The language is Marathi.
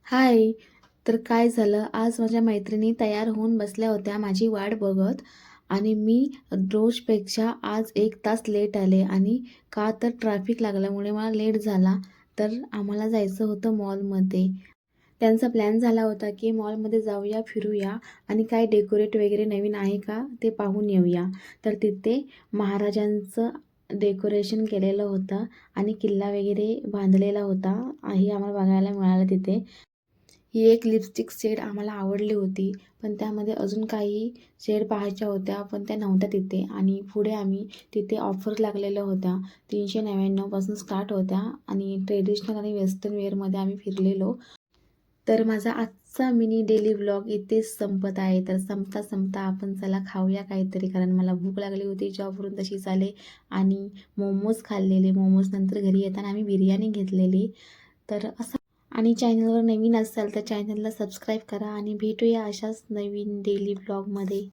हाय! तर काय झालं, आज माझ्या मैत्रिणी तयार होऊन बसल्या होत्या माझी वाट बघत आणि मी रोजपेक्षा आज 1 तास लेट आले आणि का तर ट्रॅफिक लागल्यामुळे मला लेट झाला. तर आम्हाला जायचं होतं मॉलमध्ये. त्यांचा प्लॅन झाला होता, की मॉलमध्ये जाऊया, फिरूया आणि काय डेकोरेट वगैरे नवीन आहे का ते पाहून येऊया. तर तिथे महाराजांचं डेकोरेशन केलेलं होतं आणि किल्ला वगैरे बांधलेला होता. हे आम्हाला बघायला मिळालं तिथे. ही एक लिपस्टिक शेड आम्हाला आवडली होती, पण त्यामध्ये अजून काही शेड पाहायच्या होत्या, पण त्या नव्हत्या तिथे. आणि पुढे आम्ही तिथे ऑफर लागलेल्या होत्या. 399 पासून स्टार्ट होत्या आणि ट्रेडिशनल आणि वेस्टर्न वेअरमध्ये आम्ही फिरलेलो. तर माझा आजचा मिनी डेली व्लॉग इथेच संपत आहे. तर संपता आपण चला खाऊया काहीतरी, कारण मला भूक लागली होती जॉबवरून तशीच आले आणि मोमोज खाल्लेले. मोमोज नंतर घरी येताना आम्ही बिर्याणी घेतलेली. तर असं आणि चॅनलवर नवीन असाल तर चॅनलला सबस्क्राईब करा आणि भेटूया अशाच नवीन डेली व्लॉगमध्ये.